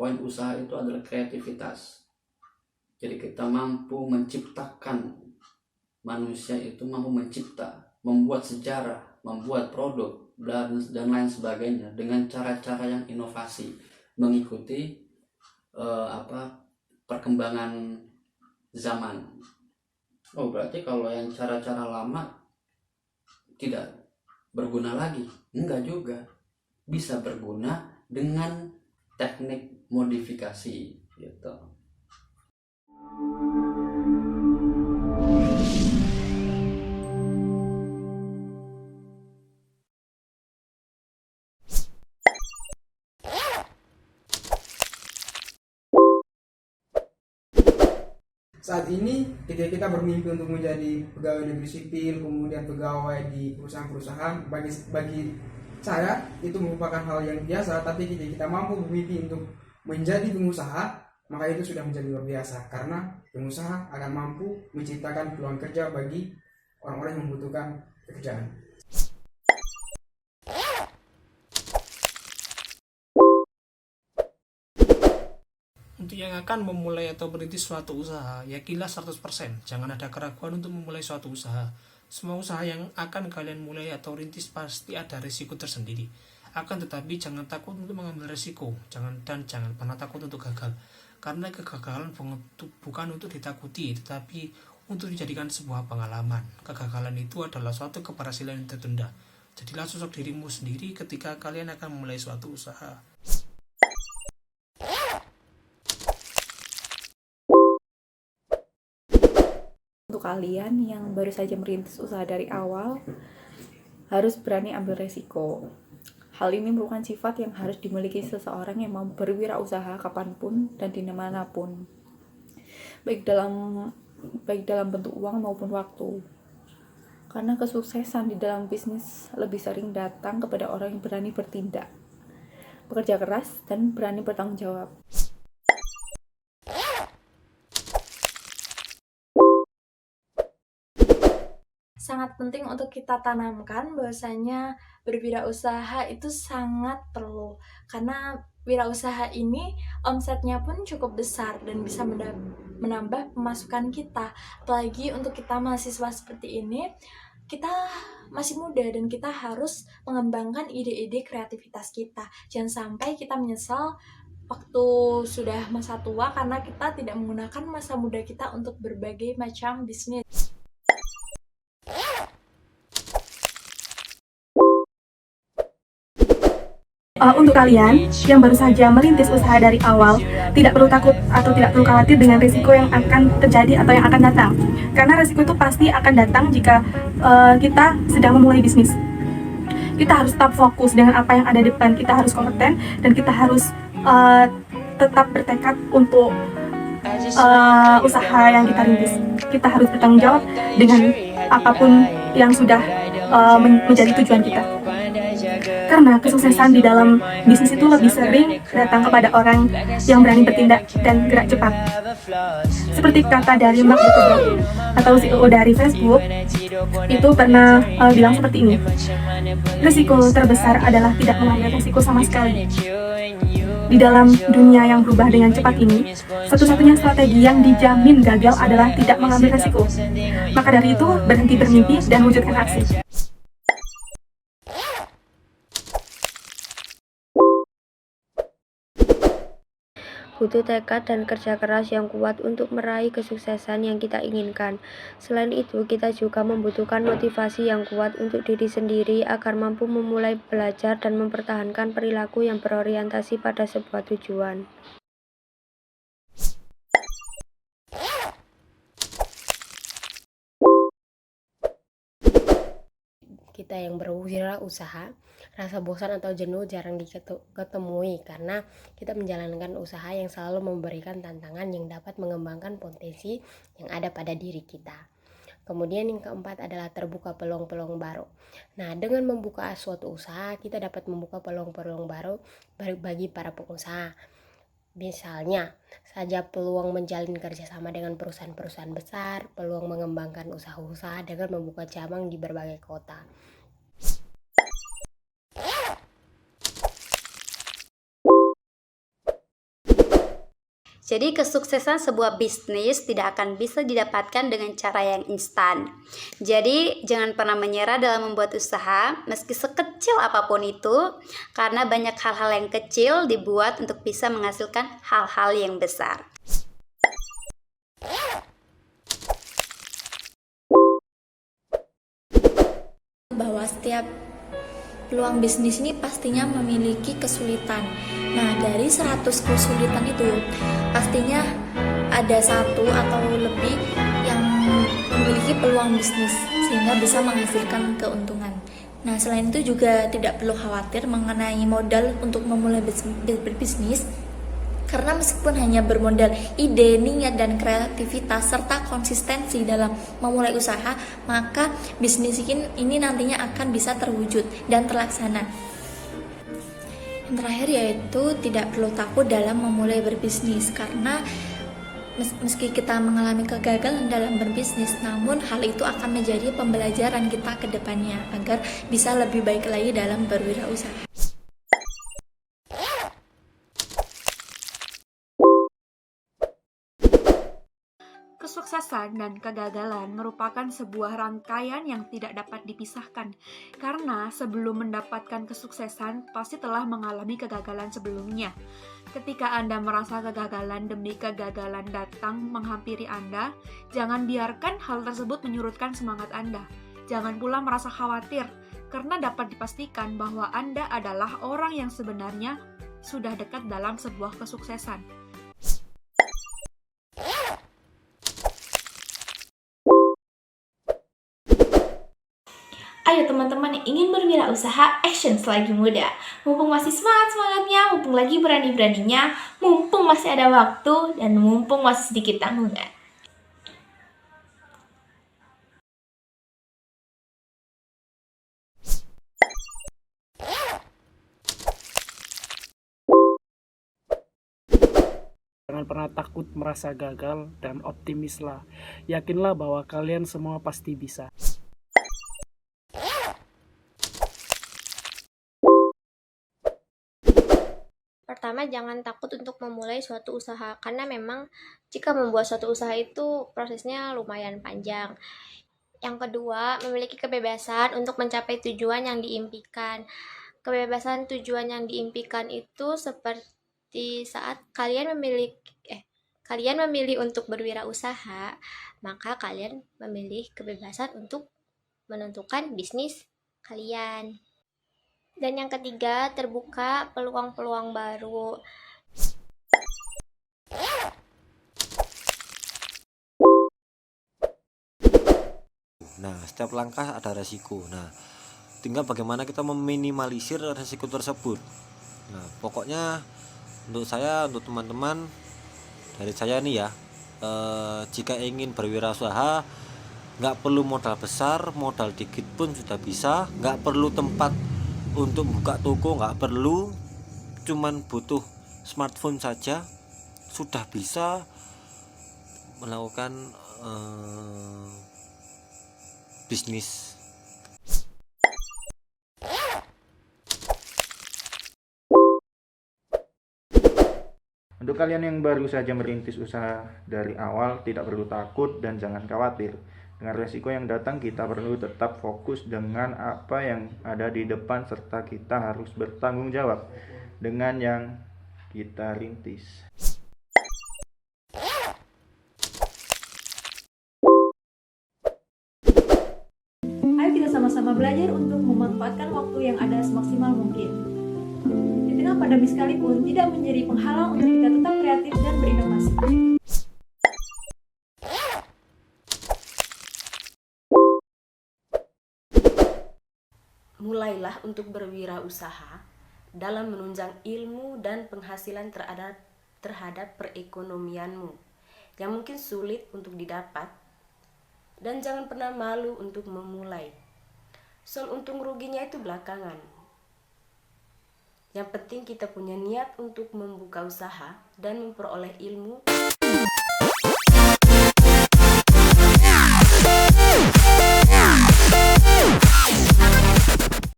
poin usaha itu adalah kreativitas. Jadi kita mampu menciptakan, manusia itu mampu mencipta, membuat sejarah, membuat produk dan lain sebagainya dengan cara-cara yang inovasi, mengikuti perkembangan zaman. Oh, berarti kalau yang cara-cara lama tidak berguna lagi? Enggak juga, bisa berguna dengan teknik modifikasi gitu. Saat ini ketika kita bermimpi untuk menjadi pegawai negeri sipil, kemudian pegawai di perusahaan-perusahaan, bagi saya itu merupakan hal yang biasa. Tapi ketika kita mampu bermimpi untuk menjadi pengusaha, maka itu sudah menjadi luar biasa, karena pengusaha akan mampu menciptakan peluang kerja bagi orang-orang yang membutuhkan pekerjaan. Untuk yang akan memulai atau merintis suatu usaha, yakinlah 100%, jangan ada keraguan untuk memulai suatu usaha. Semua usaha yang akan kalian mulai atau rintis pasti ada risiko tersendiri. Akan tetapi jangan takut untuk mengambil risiko, jangan pernah takut untuk gagal. Karena kegagalan bukan untuk ditakuti, tetapi untuk dijadikan sebuah pengalaman. Kegagalan itu adalah suatu keberhasilan yang tertunda. Jadilah sosok dirimu sendiri ketika kalian akan memulai suatu usaha. Untuk kalian yang baru saja merintis usaha dari awal, harus berani ambil resiko. Hal ini merupakan sifat yang harus dimiliki seseorang yang mau berwirausaha kapanpun dan dimanapun, baik dalam bentuk uang maupun waktu. Karena kesuksesan di dalam bisnis lebih sering datang kepada orang yang berani bertindak, bekerja keras, dan berani bertanggung jawab. Sangat penting untuk kita tanamkan bahwasanya berwirausaha itu sangat perlu, karena wirausaha ini omsetnya pun cukup besar dan bisa menambah pemasukan kita. Apalagi untuk kita mahasiswa seperti ini, kita masih muda dan kita harus mengembangkan ide-ide kreativitas kita. Jangan sampai kita menyesal waktu sudah masa tua karena kita tidak menggunakan masa muda kita untuk berbagai macam bisnis. Untuk kalian yang baru saja merintis usaha dari awal, tidak perlu takut atau tidak perlu khawatir dengan risiko yang akan terjadi atau yang akan datang. Karena risiko itu pasti akan datang jika kita sedang memulai bisnis. Kita harus tetap fokus dengan apa yang ada di depan, kita harus kompeten, dan kita harus tetap bertekad untuk usaha yang kita rintis. Kita harus bertanggung jawab dengan apapun yang sudah menjadi tujuan kita. Karena kesuksesan di dalam bisnis itu lebih sering datang kepada orang yang berani bertindak dan gerak cepat. Seperti kata dari Mark Zuckerberg atau CEO dari Facebook, itu pernah bilang seperti ini: risiko terbesar adalah tidak mengambil risiko sama sekali. Di dalam dunia yang berubah dengan cepat ini, satu-satunya strategi yang dijamin gagal adalah tidak mengambil risiko. Maka dari itu, berhenti bermimpi dan wujudkan aksi. Butuh tekad dan kerja keras yang kuat untuk meraih kesuksesan yang kita inginkan. Selain itu, kita juga membutuhkan motivasi yang kuat untuk diri sendiri agar mampu memulai belajar dan mempertahankan perilaku yang berorientasi pada sebuah tujuan. Kita yang berwirausaha, rasa bosan atau jenuh jarang diketemui karena kita menjalankan usaha yang selalu memberikan tantangan yang dapat mengembangkan potensi yang ada pada diri kita. Kemudian yang keempat adalah terbuka peluang-peluang baru. Nah, dengan membuka suatu usaha, kita dapat membuka peluang-peluang baru bagi para pengusaha. Misalnya saja peluang menjalin kerjasama dengan perusahaan-perusahaan besar, peluang mengembangkan usaha-usaha dengan membuka cabang di berbagai kota. Jadi kesuksesan sebuah bisnis tidak akan bisa didapatkan dengan cara yang instan. Jadi jangan pernah menyerah dalam membuat usaha meski sekecil apapun itu, karena banyak hal-hal yang kecil dibuat untuk bisa menghasilkan hal-hal yang besar. Bahwa setiap peluang bisnis ini pastinya memiliki kesulitan. Nah, dari 100 kesulitan itu pastinya ada satu atau lebih yang memiliki peluang bisnis sehingga bisa menghasilkan keuntungan. Nah, selain itu juga tidak perlu khawatir mengenai modal untuk memulai berbisnis, karena meskipun hanya bermodal ide, niat, dan kreativitas serta konsistensi dalam memulai usaha, maka bisnis ini nantinya akan bisa terwujud dan terlaksana. Yang terakhir yaitu tidak perlu takut dalam memulai berbisnis, karena meski kita mengalami kegagalan dalam berbisnis, namun hal itu akan menjadi pembelajaran kita ke depannya agar bisa lebih baik lagi dalam berwirausaha. Kesuksesan dan kegagalan merupakan sebuah rangkaian yang tidak dapat dipisahkan, karena sebelum mendapatkan kesuksesan pasti telah mengalami kegagalan sebelumnya. Ketika Anda merasa kegagalan demi kegagalan datang menghampiri Anda, jangan biarkan hal tersebut menyurutkan semangat Anda. Jangan pula merasa khawatir, karena dapat dipastikan bahwa Anda adalah orang yang sebenarnya sudah dekat dalam sebuah kesuksesan. Ayo teman-teman yang ingin berwirausaha, action selagi muda. Mumpung masih semangat-semangatnya, mumpung lagi berani-beraninya, mumpung masih ada waktu, dan mumpung masih sedikit tanggungan. Jangan pernah takut merasa gagal dan optimislah. Yakinlah bahwa kalian semua pasti bisa. Pertama, jangan takut untuk memulai suatu usaha, karena memang jika membuat suatu usaha itu prosesnya lumayan panjang. Yang kedua, memiliki kebebasan untuk mencapai tujuan yang diimpikan. Kebebasan tujuan yang diimpikan itu seperti saat kalian memilih untuk berwirausaha, maka kalian memilih kebebasan untuk menentukan bisnis kalian. Dan yang ketiga, terbuka peluang-peluang baru. Nah, setiap langkah ada resiko. Nah, tinggal bagaimana kita meminimalisir resiko tersebut. Nah, pokoknya untuk saya, untuk teman-teman, dari saya nih ya, jika ingin berwirausaha, nggak perlu modal besar, modal dikit pun sudah bisa. Nggak perlu tempat untuk buka toko, nggak perlu, cuman butuh smartphone saja sudah bisa melakukan bisnis. Untuk kalian yang baru saja merintis usaha dari awal, tidak perlu takut dan jangan khawatir. Dengan resiko yang datang, kita perlu tetap fokus dengan apa yang ada di depan, serta kita harus bertanggung jawab dengan yang kita rintis. Ayo kita sama-sama belajar untuk memanfaatkan waktu yang ada semaksimal mungkin. Di tengah pandemi sekalipun tidak menjadi penghalang untuk kita tetap kreatif dan berinovasi. Mulailah untuk berwirausaha dalam menunjang ilmu dan penghasilan terhadap perekonomianmu yang mungkin sulit untuk didapat, dan jangan pernah malu untuk memulai. Soal untung ruginya itu belakangan. Yang penting kita punya niat untuk membuka usaha dan memperoleh ilmu